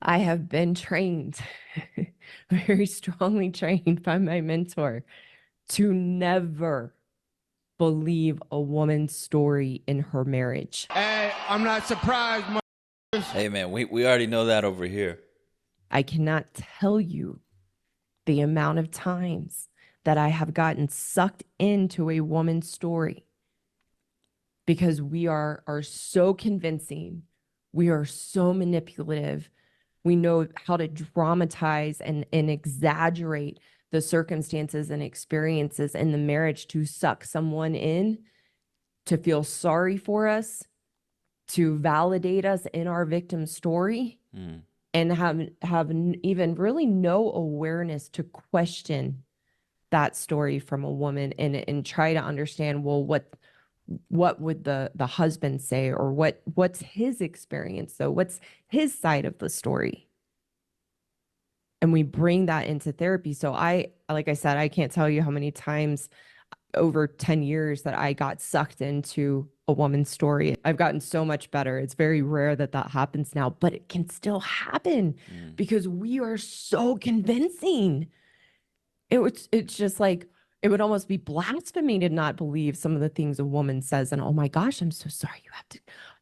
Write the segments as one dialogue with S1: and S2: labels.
S1: I have been trained, very strongly trained by my mentor to never believe a woman's story in her marriage.
S2: Hey, I'm not surprised.
S3: Hey man, we already know that over here.
S1: I cannot tell you the amount of times that I have gotten sucked into a woman's story because we are so convincing. We are so manipulative. We know how to dramatize and exaggerate the circumstances and experiences in the marriage to suck someone in, to feel sorry for us, to validate us in our victim story, and have even really no awareness to question that story from a woman and try to understand, well, what would the husband say, or what's his experience, though, what's his side of the story. And we bring that into therapy. So like I said, I can't tell you how many times over 10 years that I got sucked into a woman's story. I've gotten so much better. It's very rare that that happens now, but it can still happen because we are so convincing. It's just like, it would almost be blasphemy to not believe some of the things a woman says. And oh my gosh, I'm so sorry.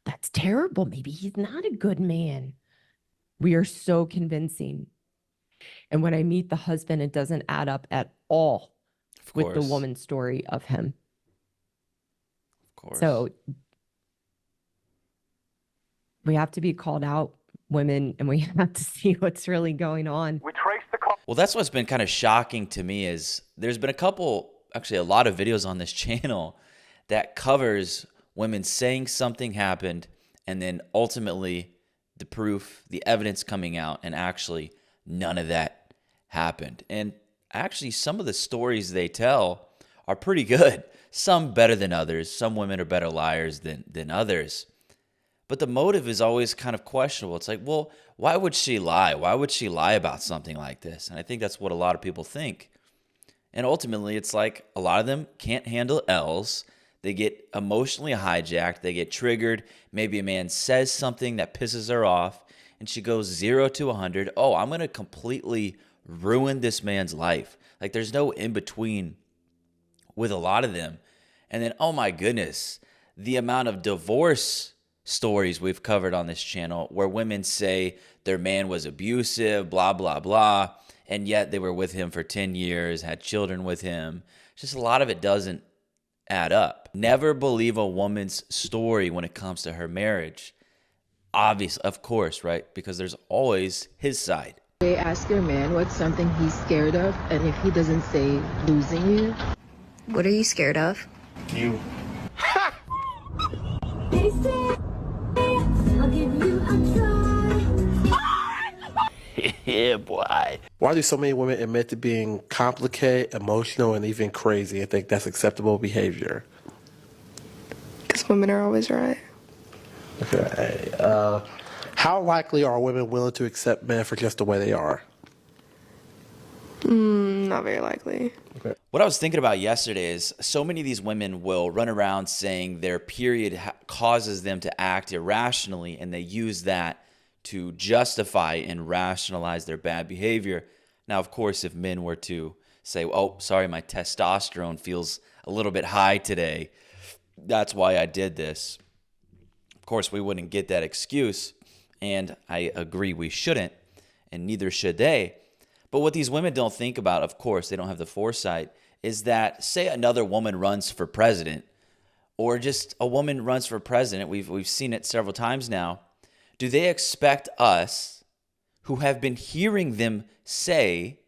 S1: That's terrible. Maybe he's not a good man. We are so convincing. And when I meet the husband, it doesn't add up at all
S3: Of
S1: with the
S3: course.
S1: woman's story of him.
S3: Of course.
S1: So we have to be called out, women, and we have to see what's really going on.
S3: Well, that's what's been kind of shocking to me is there's been actually a lot of videos on this channel that covers women saying something happened and then ultimately the proof, the evidence coming out, and actually none of that happened. And actually some of the stories they tell are pretty good. Some better than others. Some women are better liars than others. But the motive is always kind of questionable. It's like, well, why would she lie? Why would she lie about something like this? And I think that's what a lot of people think. And ultimately, it's like a lot of them can't handle L's. They get emotionally hijacked. They get triggered. Maybe a man says something that pisses her off, and she goes 0 to 100. Oh, I'm going to completely ruin this man's life. Like there's no in between with a lot of them. And then, oh my goodness, the amount of divorce stories we've covered on this channel where women say their man was abusive, blah, blah, blah, and yet they were with him for 10 years, had children with him. Just a lot of it doesn't add up. Never believe a woman's story when it comes to her marriage. Obvious, of course, right? Because there's always his side.
S4: Ask your man what's something he's scared of, and if he doesn't say losing you.
S5: What are you scared of?
S2: You.
S6: Yeah, boy. Why do so many women admit to being complicated, emotional, and even crazy and think that's acceptable behavior?
S5: Because women are always right.
S6: Okay. How likely are women willing to accept men for just the way they are?
S5: Not very likely.
S6: Okay.
S3: What I was thinking about yesterday is so many of these women will run around saying their period causes them to act irrationally, and they use that to justify and rationalize their bad behavior. Now, of course, if men were to say, oh, sorry, my testosterone feels a little bit high today, that's why I did this. Of course, we wouldn't get that excuse, and I agree we shouldn't, and neither should they. But what these women don't think about, of course, they don't have the foresight, is that say another woman runs for president, or just a woman runs for president, we've seen it several times now, do they expect us, who have been hearing them say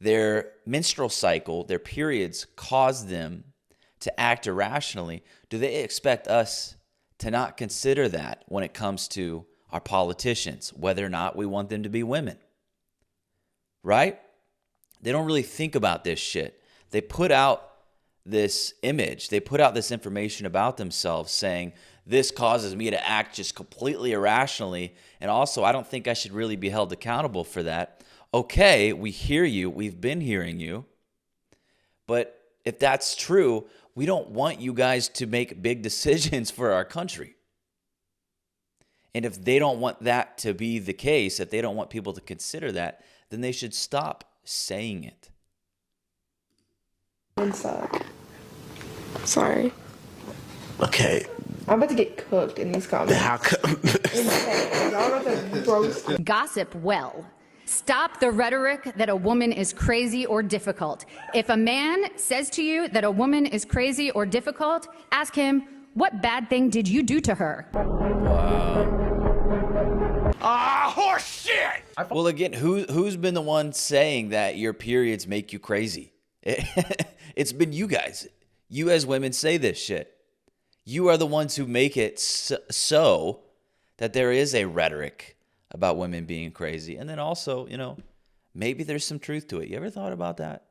S3: their menstrual cycle, their periods cause them to act irrationally, do they expect us to not consider that when it comes to our politicians, whether or not we want them to be women? Right? They don't really think about this shit. They put out this image. They put out this information about themselves saying, this causes me to act just completely irrationally. And also, I don't think I should really be held accountable for that. Okay, we hear you. We've been hearing you. But if that's true, we don't want you guys to make big decisions for our country. And if they don't want that to be the case, if they don't want people to consider that, then they should stop saying it.
S5: Women suck. Sorry.
S6: Okay.
S5: I'm about to get cooked in these comments.
S6: How come?
S5: Insane. Y'all about to roast.
S7: Gossip well. Stop the rhetoric that a woman is crazy or difficult. If a man says to you that a woman is crazy or difficult, ask him, what bad thing did you do to her?
S2: Horse shit!
S3: Well, again, who's been the one saying that your periods make you crazy? It's been you guys. You as women say this shit. You are the ones who make it so that there is a rhetoric about women being crazy. And then also, you know, maybe there's some truth to it. You ever thought about that?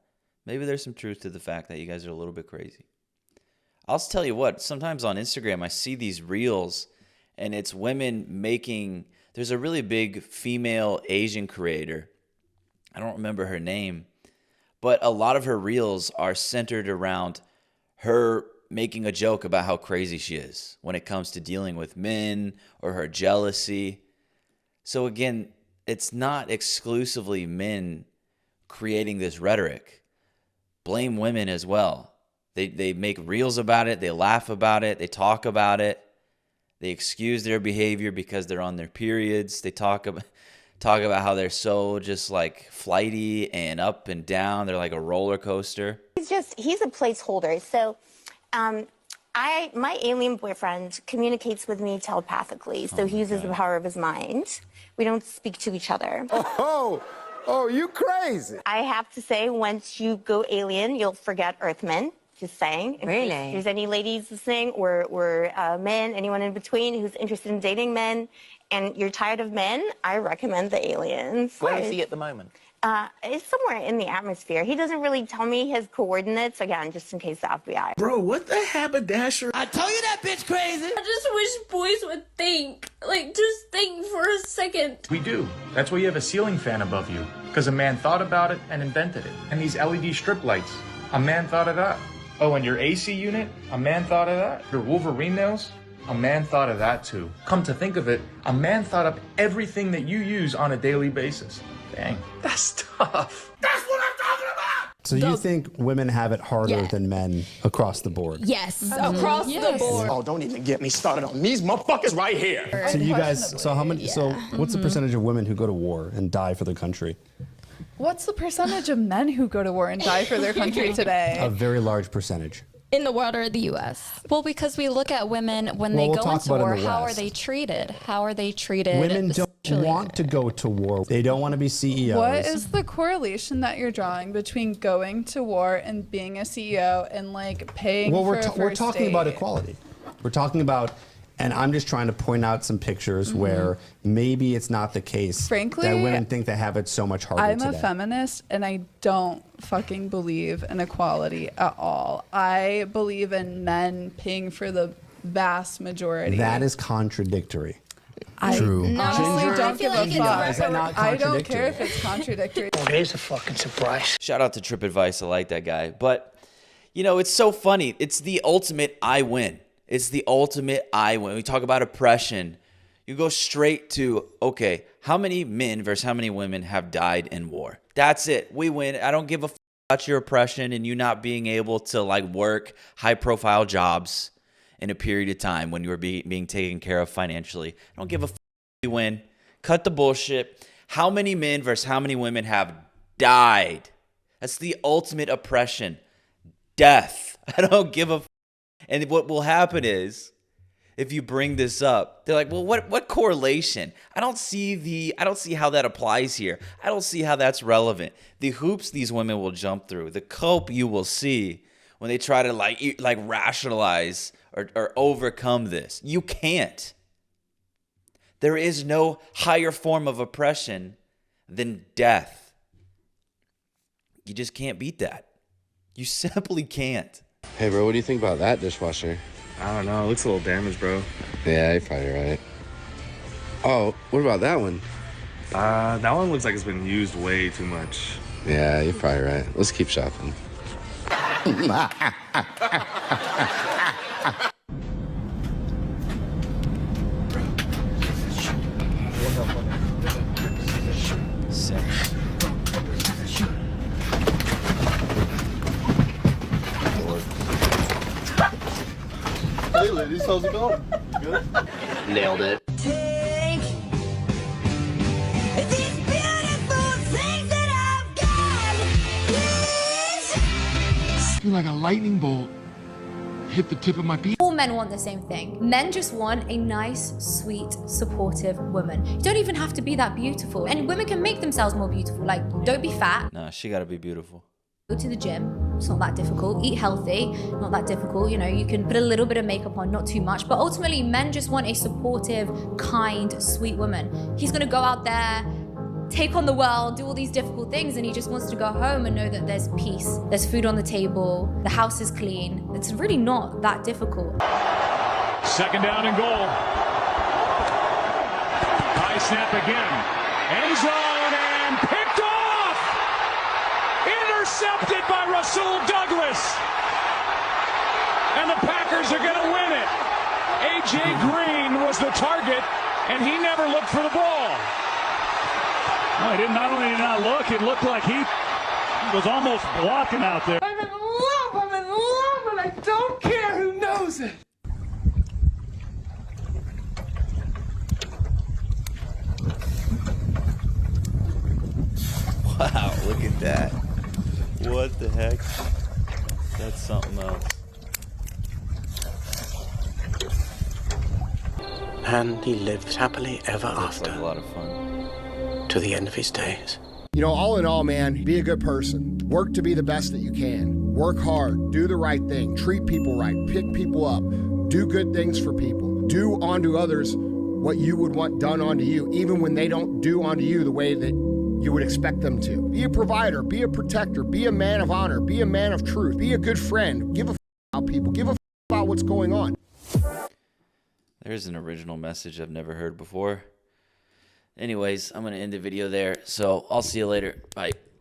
S3: Maybe there's some truth to the fact that you guys are a little bit crazy. I'll tell you what, sometimes on Instagram, I see these reels and it's women making, there's a really big female Asian creator. I don't remember her name, but a lot of her reels are centered around her making a joke about how crazy she is when it comes to dealing with men or her jealousy. So again, it's not exclusively men creating this rhetoric. Blame women as well. They make reels about it. They laugh about it. They talk about it. They excuse their behavior because they're on their periods. They talk about how they're so just like flighty and up and down. They're like a roller coaster.
S8: He's a placeholder. So my alien boyfriend communicates with me telepathically. So he uses the power of his mind. We don't speak to each other.
S2: Oh, you crazy.
S8: I have to say, once you go alien, you'll forget Earthmen. Just saying.
S5: Really?
S8: If there's any ladies listening or men, anyone in between who's interested in dating men, and you're tired of men, I recommend the aliens.
S9: Where is he at the moment?
S8: It's somewhere in the atmosphere. He doesn't really tell me his coordinates, again, just in case the FBI.
S6: Bro, what the haberdasher?
S2: I told you that bitch crazy.
S10: I just wish boys would think. Like, just think for a second.
S9: We do. That's why you have a ceiling fan above you. Because a man thought about it and invented it. And these LED strip lights, a man thought of that. Oh, and your AC unit, a man thought of that. Your Wolverine nails, a man thought of that too. Come to think of it, a man thought up everything that you use on a daily basis. Dang, that's tough.
S2: That's what I'm talking about.
S11: So you think women have it harder than men across the board?
S10: Yes, across the board.
S2: Oh, don't even get me started on these motherfuckers right here.
S11: So you guys, so how many, so what's the percentage of women who go to war and die for their country?
S12: What's the percentage of men who go to war and die for their country today?
S11: A very large percentage.
S10: In the world or the U.S.?
S13: Well, because we look at women when they go into war, how are they treated? How are they treated?
S11: Women don't want to go to war. They don't want to be CEOs.
S12: What is the correlation that you're drawing between going to war and being a CEO and like paying for a first
S11: we're talking
S12: date?
S11: about equality. We're talking about, and I'm just trying to point out some pictures where maybe it's not the case.
S12: Frankly,
S11: that women think they have it so much harder
S12: I'm
S11: today.
S12: a feminist and I don't fucking believe in equality at all. I believe in men paying for the vast majority.
S11: That is contradictory.
S12: True.
S10: No,
S12: Honestly, don't give a fuck.
S11: Is that not
S12: I don't
S11: contradictory?
S12: care if it's contradictory.
S2: There's a fucking surprise.
S3: Shout out to Trip Advice. I like that guy. But, you know, it's so funny. It's the ultimate I win. It's the ultimate I win. We talk about oppression. You go straight to, okay, how many men versus how many women have died in war? That's it. We win. I don't give a about your oppression and you not being able to like work high profile jobs in a period of time when you were being taken care of financially. I don't give a you win. Cut the bullshit. How many men versus how many women have died? That's the ultimate oppression. Death. I don't give a And what will happen is, if you bring this up, they're like, well, what correlation? I don't see how that applies here. I don't see how that's relevant. The hoops these women will jump through, the cope you will see when they try to like rationalize or overcome this. You can't. There is no higher form of oppression than death. You just can't beat that. You simply can't.
S14: Hey, bro, what do you think about that dishwasher?
S15: I don't know. It looks a little damaged, bro.
S14: Yeah, you're probably right. Oh, what about that one?
S15: That one looks like it's been used way too much.
S14: Yeah, you're probably right. Let's keep shopping.
S6: You supposed to go? Good.
S14: Nailed it.
S2: Take these beautiful things that I've got, please.
S16: I feel like a lightning bolt hit the tip of my penis.
S17: All men want the same thing. Men just want a nice, sweet, supportive woman. You don't even have to be that beautiful. And women can make themselves more beautiful. Like, don't be fat.
S3: Nah, she gotta be beautiful.
S17: Go to the gym. It's not that difficult. Eat healthy. Not that difficult. You know, you can put a little bit of makeup on, not too much. But ultimately, men just want a supportive, kind, sweet woman. He's gonna go out there, take on the world, do all these difficult things, and he just wants to go home and know that there's peace, there's food on the table, the house is clean. It's really not that difficult.
S18: Second down and goal. High snap again. End zone and picked off! Intercepted by Rasul Douglas! And the Packers are gonna win it. A.J. Green was the target, and he never looked for the ball. No, he didn't. Not only did he not look, it looked like he was almost blocking out there.
S2: I'm in love, and I don't care who knows it.
S3: Wow, look at that. What the heck? That's something else.
S2: And he lived happily ever
S3: Looks
S2: after.
S3: like a lot of fun.
S2: To the end of his days.
S16: You know, all in all, man, be a good person. Work to be the best that you can. Work hard. Do the right thing. Treat people right. Pick people up. Do good things for people. Do unto others what you would want done unto you, even when they don't do unto you the way that you would expect them to. Be a provider. Be a protector. Be a man of honor. Be a man of truth. Be a good friend. Give a about people. Give a about what's going on.
S3: There's an original message I've never heard before. Anyways, I'm going to end the video there. So I'll see you later. Bye.